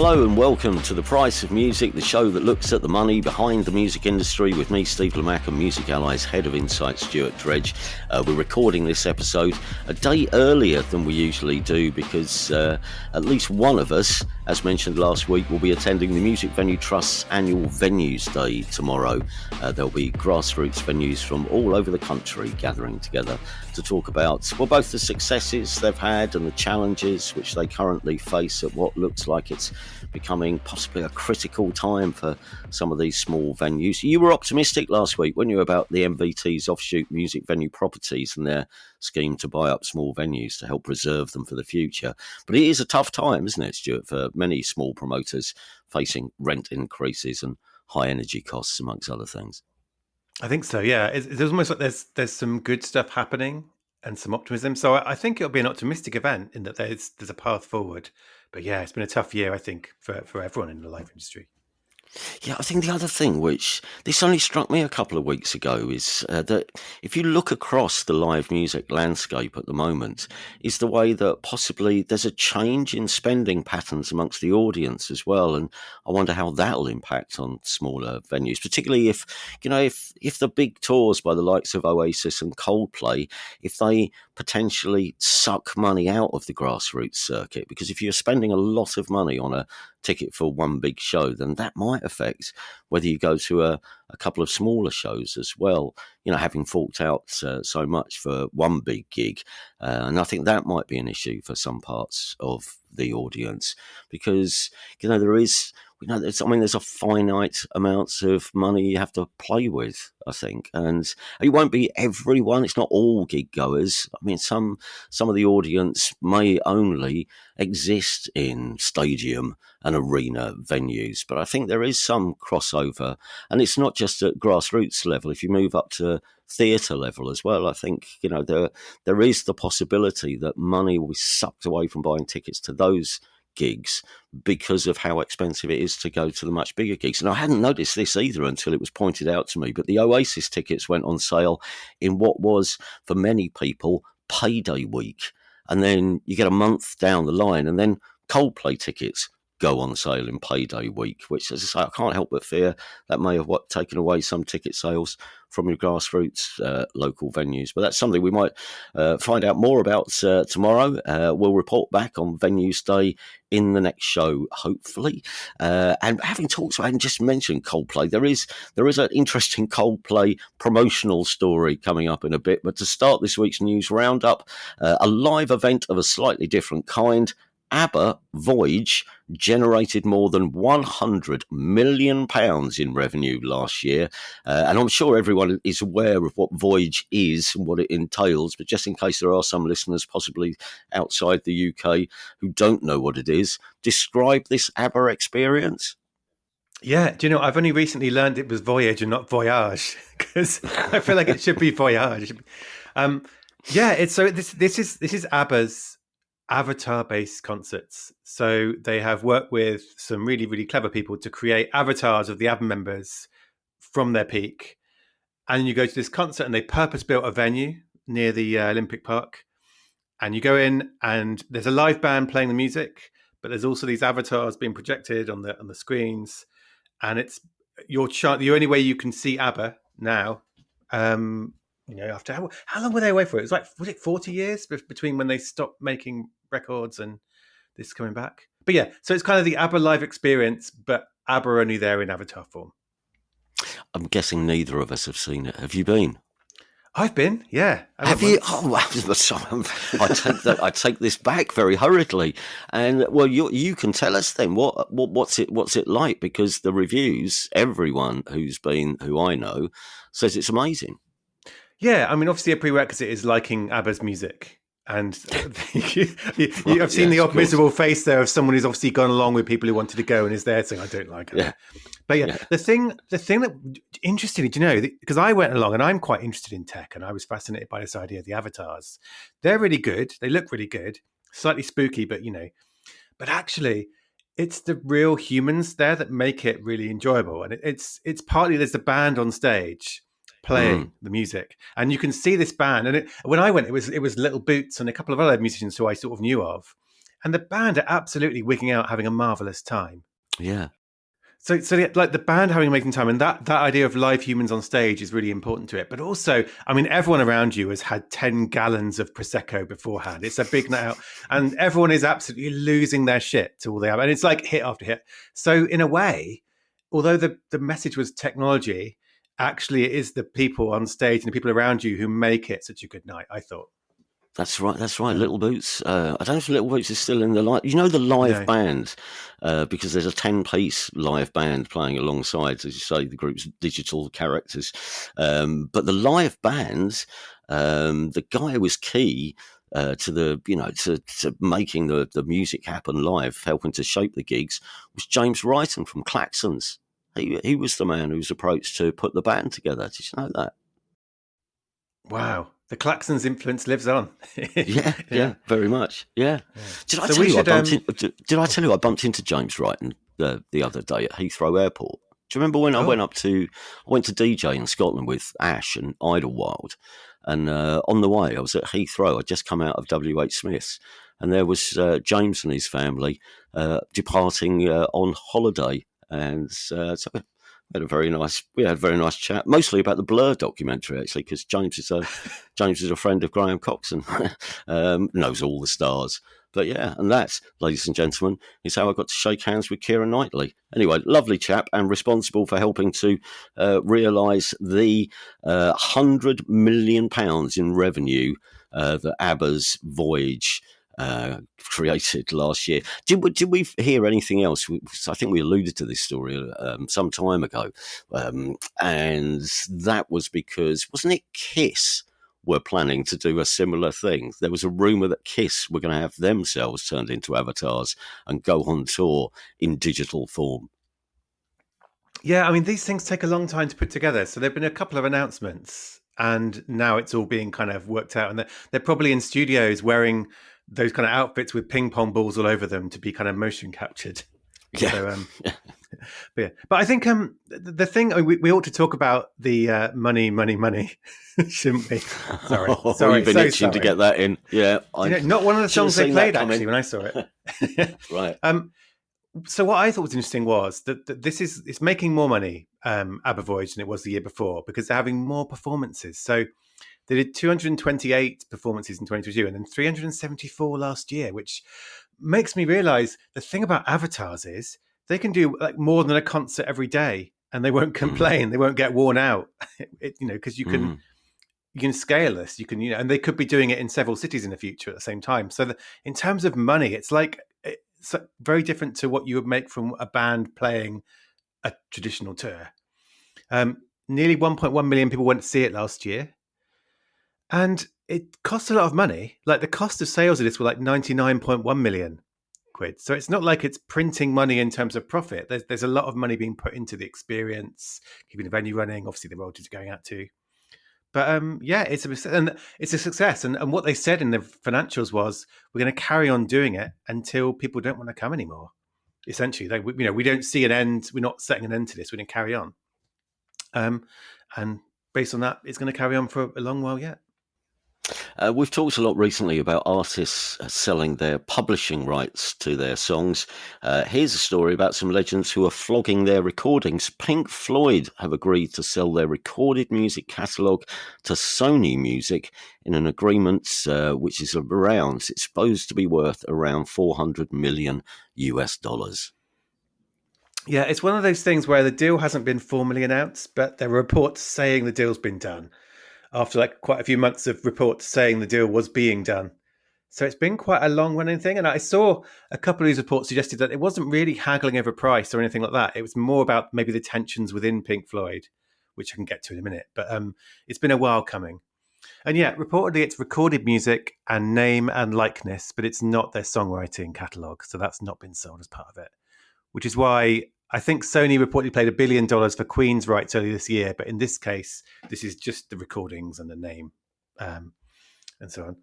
Hello and welcome to The Price of Music, the show that looks at the money behind the music industry with me, Steve Lamack, and Music Ally's Head of Insight, Stuart Dredge. We're recording this episode a day earlier than we usually do because at least one of us, as mentioned last week, will be attending the Music Venue Trust's annual Venues Day tomorrow. There'll be grassroots venues from all over the country gathering together to talk about, well, both the successes they've had and the challenges which they currently face at what looks like it's becoming possibly a critical time for some of these small venues. You were optimistic last week, weren't you, about the MVT's offshoot Music Venue Properties and their scheme to buy up small venues to help preserve them for the future. But it is a tough time, isn't it, Stuart, for many small promoters facing rent increases and high energy costs, amongst other things. I think so, yeah. It's almost like there's some good stuff happening and some optimism. So I think it'll be an optimistic event in that there's a path forward. But yeah, it's been a tough year, I think, for everyone in the live industry. Yeah, I think the other thing, which this only struck me a couple of weeks ago, is that if you look across the live music landscape at the moment, is the way that possibly there's a change in spending patterns amongst the audience as well. And I wonder how that'll impact on smaller venues, particularly if the big tours by the likes of Oasis and Coldplay, if they potentially suck money out of the grassroots circuit, because if you're spending a lot of money on a ticket for one big show, then that might affect whether you go to a couple of smaller shows as well, having forked out so much for one big gig. And I think that might be an issue for some parts of the audience because, there's a finite amount of money you have to play with, I think. And it won't be everyone. It's not all gig goers. I mean, some of the audience may only exist in stadium and arena venues. But I think there is some crossover. And it's not just at grassroots level. If you move up to theatre level as well, I think, there is the possibility that money will be sucked away from buying tickets to those gigs because of how expensive it is to go to the much bigger gigs. And I hadn't noticed this either until it was pointed out to me, but the Oasis tickets went on sale in what was, for many people, payday week. And then you get a month down the line and then Coldplay tickets go on sale in payday week, which, as I say, I can't help but fear that may have taken away some ticket sales from your grassroots local venues. But that's something we might find out more about tomorrow. We'll report back on Venues Day in the next show, hopefully. And having talked about and just mentioned Coldplay, there is an interesting Coldplay promotional story coming up in a bit. But to start this week's news roundup, a live event of a slightly different kind. ABBA Voyage generated more than £100 million in revenue last year. And I'm sure everyone is aware of what Voyage is and what it entails, but just in case there are some listeners possibly outside the UK who don't know what it is, describe this ABBA experience. Yeah, do you know, I've only recently learned it was Voyage and not Voyage, because I feel like it should be Voyage. This is ABBA's avatar-based concerts. So they have worked with some really, really clever people to create avatars of the ABBA members from their peak. And you go to this concert and they purpose-built a venue near the Olympic Park. And you go in and there's a live band playing the music, but there's also these avatars being projected on the screens. And it's the only way you can see ABBA now. After how long were they away for? It was it 40 years between when they stopped making records and this coming back? But yeah, so it's kind of the ABBA live experience, but ABBA are only there in avatar form. I'm guessing neither of us have seen it. Have you been? I've been, yeah. Have you? Oh, I take this back very hurriedly. And well, you can tell us then what's it like, because the reviews, everyone who I know says it's amazing. Yeah, I mean, obviously a prerequisite is liking ABBA's music. And I've seen the miserable face there of someone who's obviously gone along with people who wanted to go and is there saying, I don't like it. Yeah. But yeah, the thing that, interestingly, do you know, because I went along and I'm quite interested in tech and I was fascinated by this idea of the avatars. They're really good. They look really good, slightly spooky, but but actually it's the real humans there that make it really enjoyable. And it's partly there's the band on stage playing the music, and you can see this band. And when I went, it was Little Boots and a couple of other musicians who I sort of knew of, and the band are absolutely wigging out, having a marvelous time. Yeah. So like the band having an amazing time, and that idea of live humans on stage is really important to it. But also, I mean, everyone around you has had 10 gallons of prosecco beforehand. It's a big night out, and everyone is absolutely losing their shit to all they have, and it's like hit after hit. So in a way, although the message was technology, actually it is the people on stage and the people around you who make it such a good night, I thought. That's right. That's right. Little Boots. I don't know if Little Boots is still in the live. You know the live No. band, because there's a 10-piece live band playing alongside, as you say, the group's digital characters. But the live bands, the guy who was key to the, to making the music happen live, helping to shape the gigs, was James Wrighton from Klaxons. He was the man who was approached to put the band together. Did you know that? Wow. The Klaxons influence lives on. Yeah, very much. Yeah. Did I So tell we you should, did I tell you I bumped into James Wrighton the other day at Heathrow Airport? Do you remember when I went to DJ in Scotland with Ash and Idlewild, and on the way I was at Heathrow. I'd just come out of WH Smith's, and there was James and his family departing on holiday, and so we had a very nice chat, mostly about the Blur documentary, actually, because James is a friend of Graham Coxon, knows all the stars. But yeah, and that, ladies and gentlemen, is how I got to shake hands with Keira Knightley. Anyway, lovely chap, and responsible for helping to realise the £100 million in revenue that ABBA's Voyage created last year. Did we hear anything else? I think we alluded to this story some time ago, and that was because, wasn't it Kiss were planning to do a similar thing? There was a rumour that Kiss were going to have themselves turned into avatars and go on tour in digital form. Yeah, I mean, these things take a long time to put together. So there've been a couple of announcements, and now it's all being kind of worked out. And they're probably in studios wearing those kind of outfits with ping pong balls all over them to be kind of motion captured. Yeah. So, but I think the thing, I mean, we ought to talk about the money, shouldn't we? Sorry, You've been itching to get that in. Yeah, not one of the songs they played actually when I saw it. Right. So what I thought was interesting was that it's making more money, ABBA Voyage, than it was the year before, because they're having more performances. So they did 228 performances in 2022 and then 374 last year, which makes me realize the thing about avatars is they can do like more than a concert every day and they won't complain. They won't get worn out, because you can scale this. You can, and they could be doing it in several cities in the future at the same time. So in terms of money, it's very different to what you would make from a band playing a traditional tour. Nearly 1.1 million people went to see it last year. And it costs a lot of money. Like the cost of sales of this were like 99.1 million quid. So it's not like it's printing money in terms of profit. There's a lot of money being put into the experience, keeping the venue running. Obviously, the royalties are going out too. But it's a success. And what they said in the financials was, we're going to carry on doing it until people don't want to come anymore. Essentially, we don't see an end. We're not setting an end to this. We're going to carry on. And based on that, it's going to carry on for a long while yet. We've talked a lot recently about artists selling their publishing rights to their songs. Here's a story about some legends who are flogging their recordings. Pink Floyd have agreed to sell their recorded music catalogue to Sony Music in an agreement which is it's supposed to be worth around $400 million. Yeah, it's one of those things where the deal hasn't been formally announced, but there are reports saying the deal's been done, after like quite a few months of reports saying the deal was being done. So it's been quite a long running thing. And I saw a couple of these reports suggested that it wasn't really haggling over price or anything like that. It was more about maybe the tensions within Pink Floyd, which I can get to in a minute. But it's been a while coming. And yeah, reportedly it's recorded music and name and likeness, but it's not their songwriting catalogue. So that's not been sold as part of it, which is why I think Sony reportedly paid $1 billion for Queen's rights earlier this year, but in this case, this is just the recordings and the name, and so on.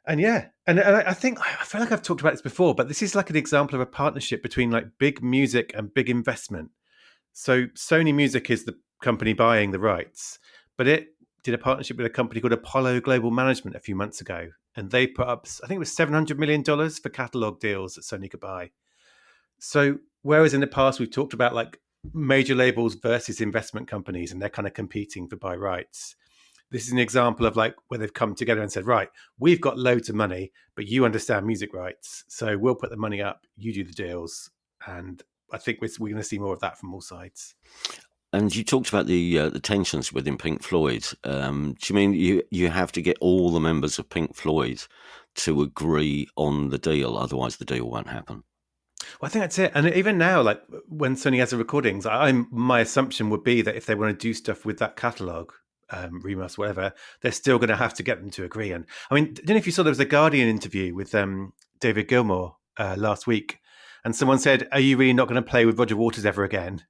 And yeah, and I feel like I've talked about this before, but this is like an example of a partnership between like big music and big investment. So Sony Music is the company buying the rights, but it did a partnership with a company called Apollo Global Management a few months ago, and they put up, I think it was $700 million for catalog deals that Sony could buy. So whereas in the past we've talked about like major labels versus investment companies, and they're kind of competing for buy rights, this is an example of like where they've come together and said, right, we've got loads of money, but you understand music rights, so we'll put the money up, you do the deals. And I think we're going to see more of that from all sides. And you talked about the tensions within Pink Floyd. Do you mean you have to get all the members of Pink Floyd to agree on the deal, otherwise the deal won't happen? Well, I think that's it. And even now, like when Sony has the recordings, my assumption would be that if they want to do stuff with that catalog, remaster, whatever, they're still going to have to get them to agree. And I mean, I don't know if you saw, there was a Guardian interview with David Gilmour last week, and someone said, "Are you really not going to play with Roger Waters ever again?"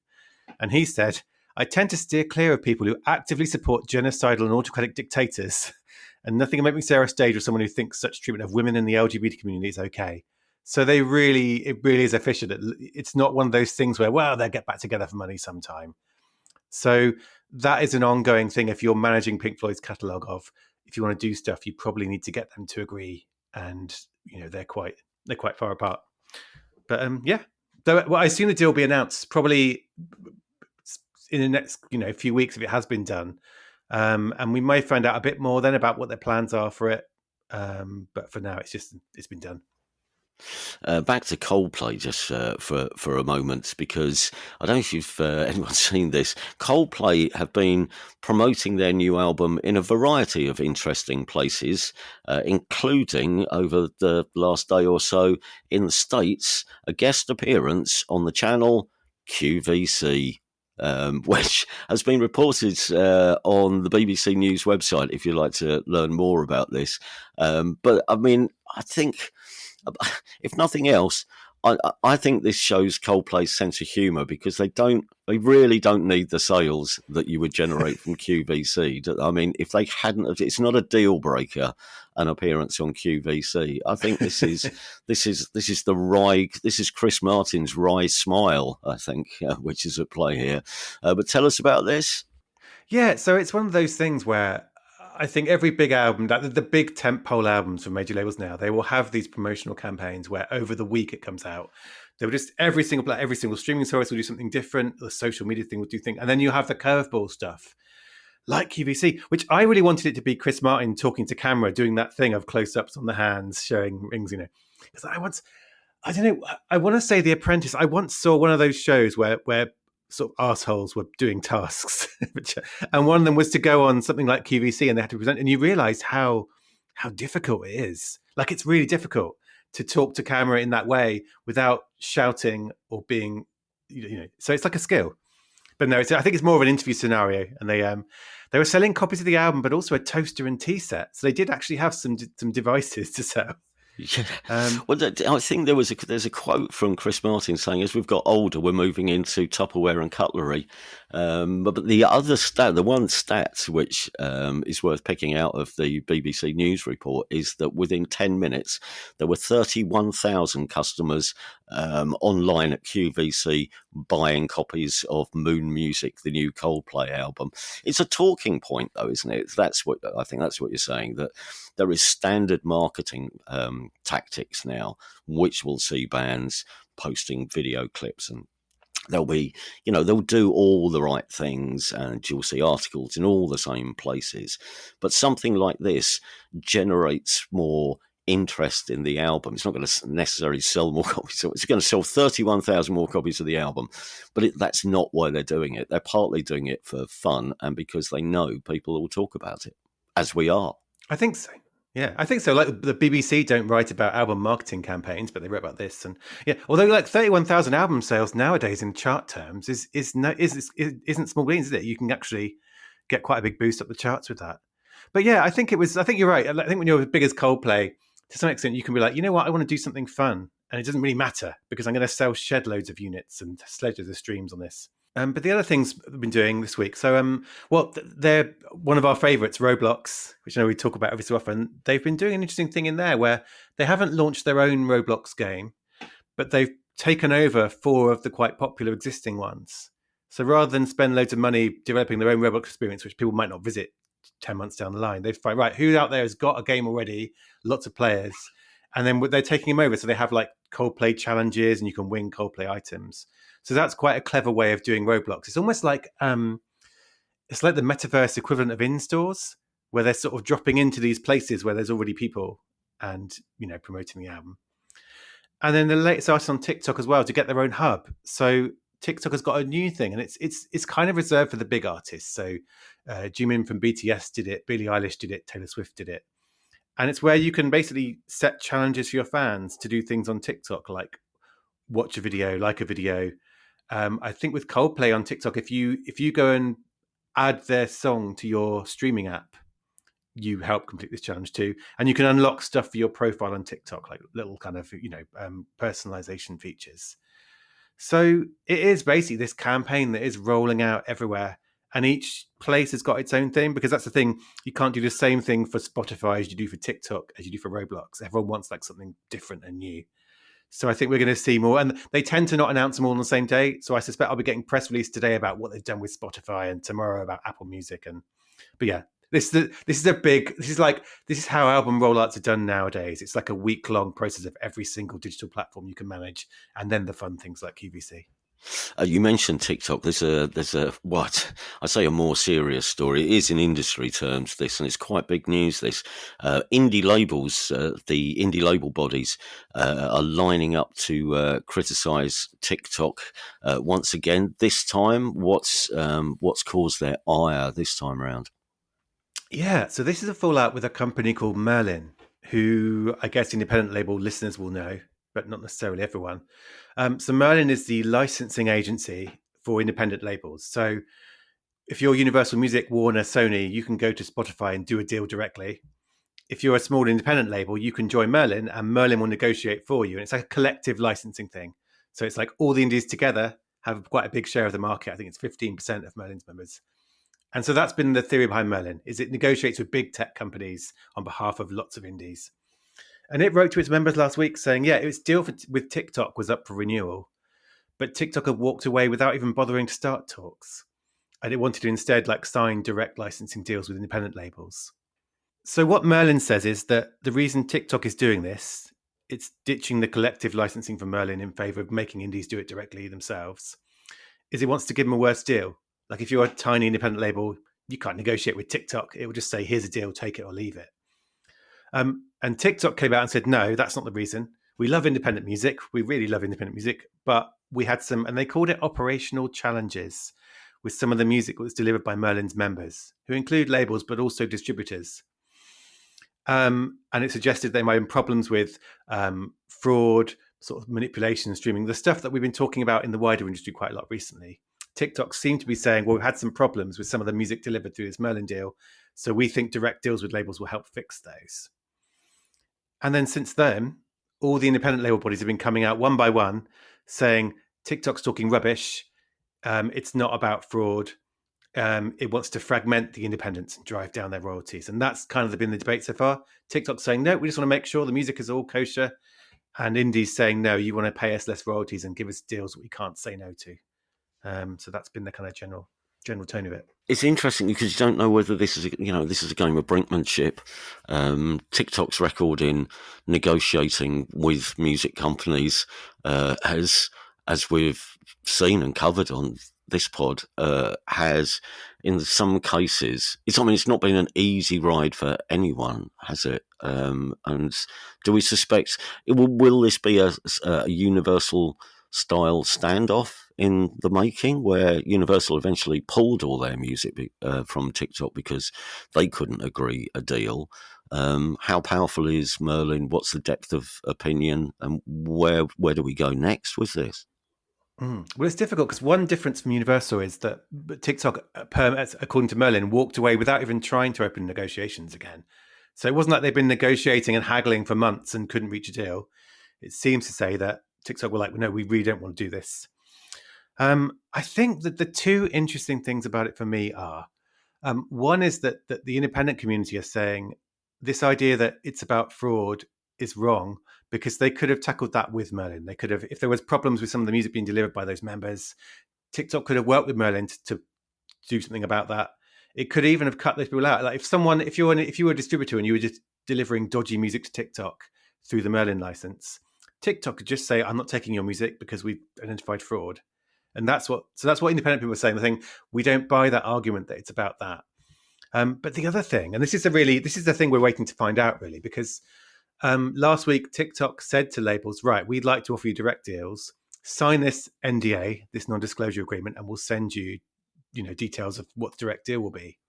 And he said, "I tend to steer clear of people who actively support genocidal and autocratic dictators, and nothing will make me share a stage with someone who thinks such treatment of women in the LGBT community is okay." So it really is efficient. It's not one of those things where, well, they'll get back together for money sometime. So that is an ongoing thing. If you're managing Pink Floyd's catalogue, of if you want to do stuff, you probably need to get them to agree, and they're quite far apart. But well, I assume the deal will be announced probably in the next few weeks if it has been done, and we may find out a bit more then about what their plans are for it. But for now, it's been done. Back to Coldplay just for a moment, because I don't know if you've anyone's seen this. Coldplay have been promoting their new album in a variety of interesting places, including over the last day or so in the States, a guest appearance on the channel QVC. Which has been reported on the BBC News website if you'd like to learn more about this. But I mean, I think, if nothing else, I think this shows Coldplay's sense of humour, because they really don't need the sales that you would generate from QVC. I mean, if they hadn't, it's not a deal breaker, an appearance on QVC. I think this is Chris Martin's wry smile, I think, which is at play here. But tell us about this. Yeah, so it's one of those things where I think every big album, the big tentpole albums from major labels now, they will have these promotional campaigns where over the week it comes out. They will just every single streaming service will do something different. The social media thing will do things, and then you have the curveball stuff like QVC, which I really wanted it to be Chris Martin talking to camera, doing that thing of close-ups on the hands, showing rings. Because I don't know. I want to say The Apprentice. I once saw one of those shows where sort of assholes were doing tasks, and one of them was to go on something like QVC, and they had to present. And you realise how difficult it is. Like, it's really difficult to talk to camera in that way without shouting or being, So it's like a skill. But no, I think it's more of an interview scenario. And they were selling copies of the album, but also a toaster and tea set. So they did actually have some devices to sell. Yeah. Well, I think there's a quote from Chris Martin saying, as we've got older, we're moving into Tupperware and cutlery. But the other stat, the one stat which is worth picking out of the BBC News report, is that within 10 minutes, there were 31,000 customers online at QVC buying copies of Moon Music, the new Coldplay album. It's a talking point, though, isn't it? I think that's what you're saying, that there is standard marketing tactics now, which will see bands posting video clips, and they'll do all the right things, and you'll see articles in all the same places. But something like this generates more interest in the album. It's not going to necessarily sell more copies. So it's going to sell 31,000 more copies of the album, but that's not why they're doing it. They're partly doing it for fun, and because they know people will talk about it, as we are. I think so. Yeah, I think so. Like, the BBC don't write about album marketing campaigns, but they write about this. And yeah, although like 31,000 album sales nowadays in chart terms isn't small beans, is it? You can actually get quite a big boost up the charts with that. But yeah, I think you're right. I think when you're as big as Coldplay, to some extent, you can be like, you know what, I want to do something fun, and it doesn't really matter because I'm going to sell shed loads of units and sledges of streams on this. But the other things we've been doing this week, so they're one of our favourites, Roblox, which I know we talk about every so often. They've been doing an interesting thing in there where they haven't launched their own Roblox game, but they've taken over 4 of the quite popular existing ones. So rather than spend loads of money developing their own Roblox experience, which people might not visit 10 months down the line. They'd find, right, who out there has got a game already, lots of players, and then they're taking them over. So they have like Coldplay challenges and you can win Coldplay items. So that's quite a clever way of doing Roblox. It's almost like it's like the metaverse equivalent of in-stores, where they're sort of dropping into these places where there's already people and, promoting the album. And then the latest artists on TikTok as well to get their own hub. So TikTok has got a new thing, and it's kind of reserved for the big artists. So Jimin from BTS did it, Billie Eilish did it, Taylor Swift did it. And it's where you can basically set challenges for your fans to do things on TikTok, like watch a video, like a video. I think with Coldplay on TikTok, if you go and add their song to your streaming app, you help complete this challenge too. And you can unlock stuff for your profile on TikTok, like little kind of, personalization features. So it is basically this campaign that is rolling out everywhere. And each place has got its own thing, because that's the thing. You can't do the same thing for Spotify as you do for TikTok, as you do for Roblox. Everyone wants like something different and new. So I think we're going to see more. And they tend to not announce them all on the same day. So I suspect I'll be getting press release today about what they've done with Spotify, and tomorrow about Apple Music. But yeah, this is how album rollouts are done nowadays. It's like a week-long process of every single digital platform you can manage, and then the fun things like QVC. You mentioned TikTok. There's a what I say a more serious story. It is in industry terms, this, and it's quite big news. This indie labels, the indie label bodies, are lining up to criticise TikTok once again. This time, what's caused their ire this time around? Yeah, so this is a fallout with a company called Merlin, who I guess independent label listeners will know, but not necessarily everyone. So Merlin is the licensing agency for independent labels. So if you're Universal Music, Warner, Sony, you can go to Spotify and do a deal directly. If you're a small independent label, you can join Merlin, and Merlin will negotiate for you. And it's like a collective licensing thing. So it's like all the indies together have quite a big share of the market. I think it's 15% of Merlin's members. And so that's been the theory behind Merlin, is it negotiates with big tech companies on behalf of lots of indies. And it wrote to its members last week saying, yeah, its deal with TikTok was up for renewal, but TikTok had walked away without even bothering to start talks. And it wanted to instead sign direct licensing deals with independent labels. So what Merlin says is that the reason TikTok is doing this, it's ditching the collective licensing from Merlin in favor of making indies do it directly themselves, is it wants to give them a worse deal. Like if you're a tiny independent label, you can't negotiate with TikTok. It will just say, here's a deal, take it or leave it. And TikTok came out and said, no, that's not the reason. We love independent music. We really love independent music. But we had some, and they called it operational challenges with some of the music that was delivered by Merlin's members, who include labels, but also distributors. And it suggested they might have problems with fraud, sort of manipulation, streaming, the stuff that we've been talking about in the wider industry quite a lot recently. TikTok seemed to be saying, well, we've had some problems with some of the music delivered through this Merlin deal, so we think direct deals with labels will help fix those. And then since then, all the independent label bodies have been coming out one by one saying TikTok's talking rubbish. It's not about fraud. It wants to fragment the independents and drive down their royalties. And that's kind of been the debate so far. TikTok saying, no, we just want to make sure the music is all kosher. And indies saying, no, you want to pay us less royalties and give us deals that we can't say no to. So that's been the kind of general tone of it. It's interesting because you don't know whether this is a game of brinkmanship. TikTok's record in negotiating with music companies, as we've seen and covered on this pod, has in some cases, it's not been an easy ride for anyone, has it? And do we suspect will this be a universal style standoff in the making, where Universal eventually pulled all their music from TikTok because they couldn't agree a deal? How powerful is Merlin? What's the depth of opinion, and where do we go next with this? Well, it's difficult because one difference from Universal is that TikTok, according to Merlin, walked away without even trying to open negotiations again. So it wasn't like they've been negotiating and haggling for months and couldn't reach a deal. It seems to say that TikTok were like, well, no, we really don't want to do this. I think that the two interesting things about it for me are, one is that the independent community are saying this idea that it's about fraud is wrong, because they could have tackled that with Merlin. They could have, if there was problems with some of the music being delivered by those members, TikTok could have worked with Merlin to do something about that. It could even have cut those people out. Like if you were a distributor and you were just delivering dodgy music to TikTok through the Merlin license, TikTok could just say, "I'm not taking your music because we've identified fraud." And that's what independent people are saying. They're saying we don't buy that argument that it's about that. But the other thing, and this is the thing we're waiting to find out really, because last week TikTok said to labels, right, we'd like to offer you direct deals. Sign this NDA, this non-disclosure agreement, and we'll send you, details of what the direct deal will be.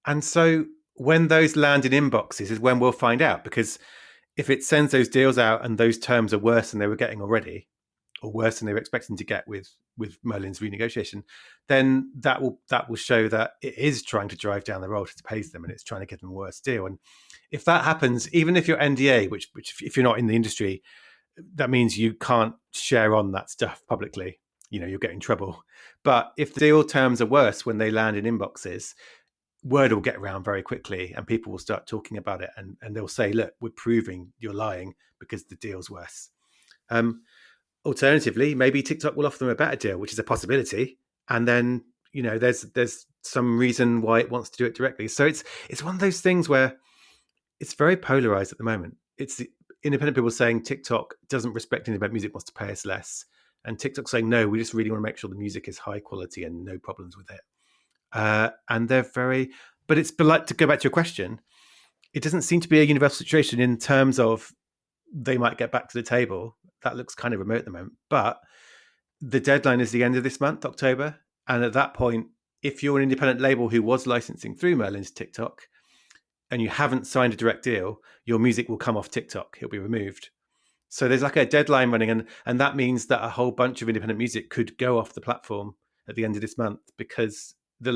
And so when those land in inboxes is when we'll find out, because if it sends those deals out and those terms are worse than they were getting already, or worse than they were expecting to get with Merlin's renegotiation, then that will show that it is trying to drive down the royalty to pays them, and it's trying to give them a worse deal. And if that happens, even if you're NDA, which if you're not in the industry, that means you can't share on that stuff publicly. You'll get in trouble. But if the deal terms are worse when they land in inboxes, word will get around very quickly and people will start talking about it, and they'll say, look, we're proving you're lying because the deal's worse. Alternatively, maybe TikTok will offer them a better deal, which is a possibility. And then, there's some reason why it wants to do it directly. So it's one of those things where it's very polarized at the moment. It's the independent people saying TikTok doesn't respect independent music, wants to pay us less. And TikTok saying, no, we just really want to make sure the music is high quality and no problems with it. And they're but it's like, to go back to your question, it doesn't seem to be a universal situation in terms of they might get back to the table. That looks kind of remote at the moment, but the deadline is the end of this month, October. And at that point, if you're an independent label who was licensing through Merlin's TikTok and you haven't signed a direct deal, your music will come off TikTok. It'll be removed. So there's like a deadline running, and that means that a whole bunch of independent music could go off the platform at the end of this month, because if the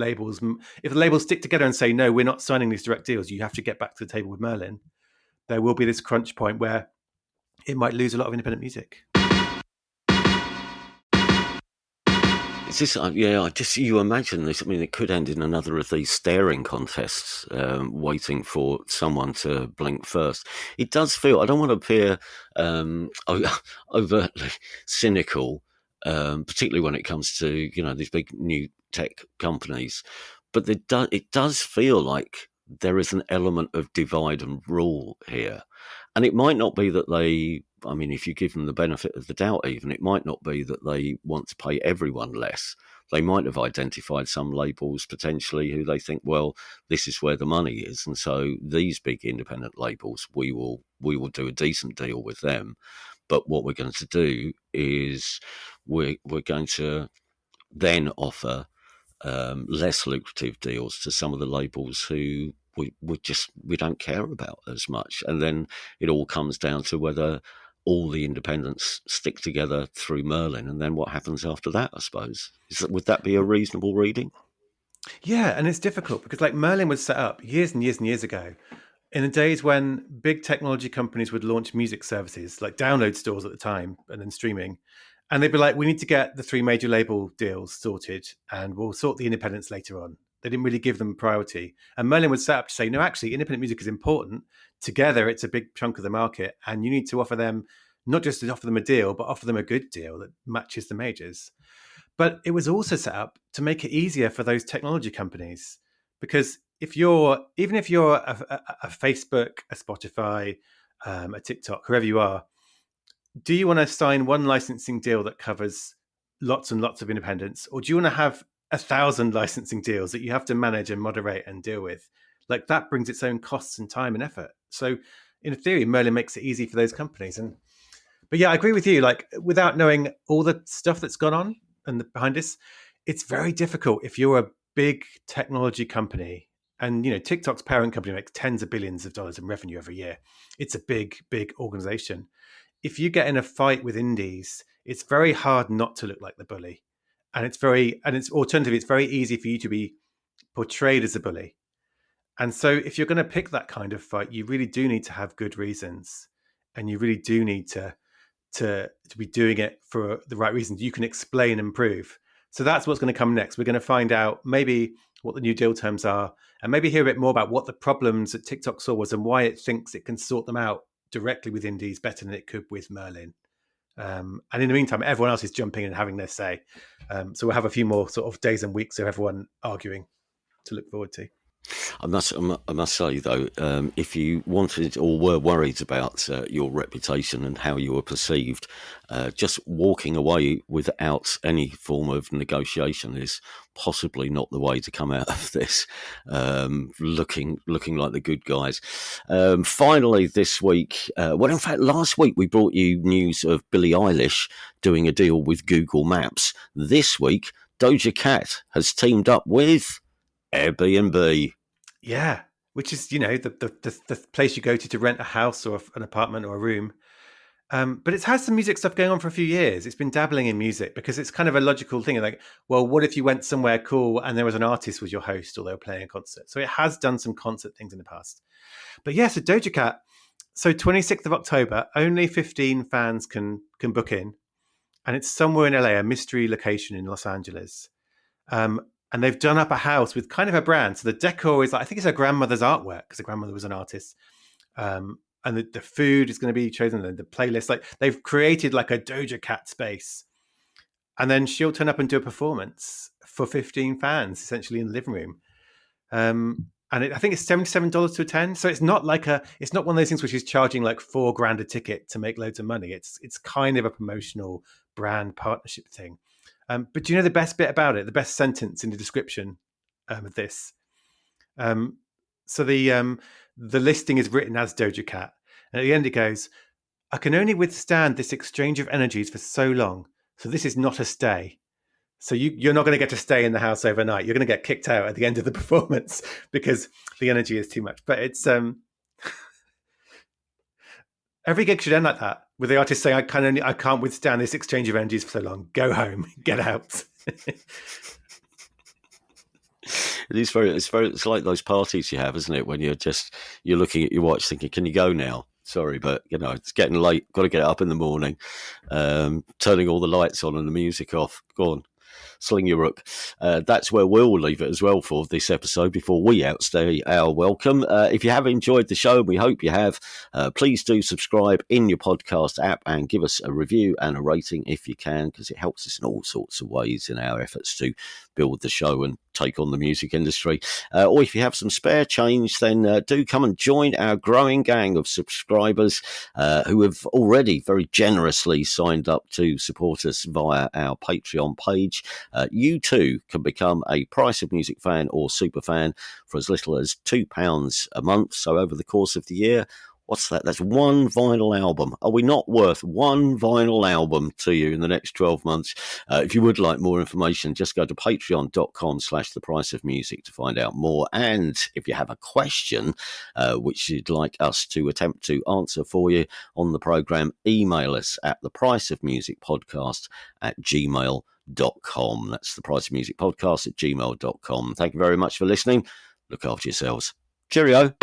labels stick together and say, no, we're not signing these direct deals, you have to get back to the table with Merlin, there will be this crunch point where it might lose a lot of independent music. It's just, you imagine this. I mean, it could end in another of these staring contests, waiting for someone to blink first. It does feel, I don't want to appear overtly cynical, particularly when it comes to, these big new tech companies, but it does feel like there is an element of divide and rule here. And it might not be that if you give them the benefit of the doubt, even, it might not be that they want to pay everyone less. They might have identified some labels potentially who they think, well, this is where the money is. And so these big independent labels, we will do a decent deal with them. But what we're going to do is we're going to then offer less lucrative deals to some of the labels who we don't care about as much. And then it all comes down to whether all the independents stick together through Merlin, and then what happens after that, I suppose. Would that be a reasonable reading? Yeah, and it's difficult because Merlin was set up years and years and years ago in the days when big technology companies would launch music services, like download stores at the time and then streaming. And they'd be like, we need to get the 3 major label deals sorted and we'll sort the independents later on. They didn't really give them priority. And Merlin was set up to say, no, actually, independent music is important. Together, it's a big chunk of the market. And you need to offer them, not just to offer them a deal, but offer them a good deal that matches the majors. But it was also set up to make it easier for those technology companies. Because even if you're a Facebook, a Spotify, a TikTok, whoever you are, do you want to sign one licensing deal that covers lots and lots of independents, or do you want to have 1,000 licensing deals that you have to manage and moderate and deal with? That brings its own costs and time and effort. So in theory, Merlin makes it easy for those companies. But yeah, I agree with you. Without knowing all the stuff that's gone on and behind this, it's very difficult if you're a big technology company. And TikTok's parent company makes tens of billions of dollars in revenue every year. It's a big, big organization. If you get in a fight with indies, it's very hard not to look like the bully. And it's very easy for you to be portrayed as a bully. And so if you're going to pick that kind of fight, you really do need to have good reasons. And you really do need to be doing it for the right reasons. You can explain and prove. So that's what's going to come next. We're going to find out maybe what the new deal terms are, and maybe hear a bit more about what the problems that TikTok saw was and why it thinks it can sort them out directly with indies better than it could with Merlin. And in the meantime, everyone else is jumping in and having their say. So we'll have a few more sort of days and weeks of everyone arguing. to look forward to. I must say though, if you wanted or were worried about your reputation and how you were perceived, just walking away without any form of negotiation is possibly not the way to come out of this. Looking like the good guys. Finally, this week, well, in fact, last week we brought you news of Billie Eilish doing a deal with Google Maps. This week, Doja Cat has teamed up with Airbnb. Yeah, which is, the place you go to rent a house or an apartment or a room. But it's had some music stuff going on for a few years. It's been dabbling in music because it's kind of a logical thing. Like, well, what if you went somewhere cool and there was an artist was your host or they were playing a concert? So it has done some concert things in the past. But yeah, so Doja Cat. So 26th of October, only 15 fans can book in. And it's somewhere in LA, a mystery location in Los Angeles. And they've done up a house with kind of a brand. So the decor is, I think it's her grandmother's artwork because her grandmother was an artist. And the food is going to be chosen, the playlist. Like they've created like a Doja Cat space. And then she'll turn up and do a performance for 15 fans, essentially in the living room. And I think it's $77 to attend. So it's not one of those things where she's charging like $4,000 a ticket to make loads of money. It's kind of a promotional brand partnership thing. But do you know the best bit about it? The best sentence in the description of this. So the listing is written as Doja Cat, and at the end it goes, "I can only withstand this exchange of energies for so long. So this is not a stay. So you're not going to get to stay in the house overnight. You're going to get kicked out at the end of the performance because the energy is too much." But it's every gig should end like that, with the artist saying, I can't withstand this exchange of energies for so long. Go home, get out." It's like those parties you have, isn't it? When you're looking at your watch thinking, can you go now? Sorry, but it's getting late. Got to get up in the morning. Turning all the lights on and the music off. Go on. Sling your rook. That's where we'll leave it as well for this episode before we outstay our welcome. If you have enjoyed the show, and we hope you have, please do subscribe in your podcast app and give us a review and a rating if you can, because it helps us in all sorts of ways in our efforts to build the show and take on the music industry. Or if you have some spare change, then do come and join our growing gang of subscribers who have already very generously signed up to support us via our Patreon page. You too can become a Price of Music fan or super fan for as little as £2 a month. So over the course of the year, what's that? That's one vinyl album. Are we not worth one vinyl album to you in the next 12 months? If you would like more information, just go to patreon.com/thepriceofmusic to find out more. And if you have a question which you'd like us to attempt to answer for you on the programme, email us at thepriceofmusicpodcast@gmail.com. That's thepriceofmusicpodcast@gmail.com. Thank you very much for listening. Look after yourselves. Cheerio.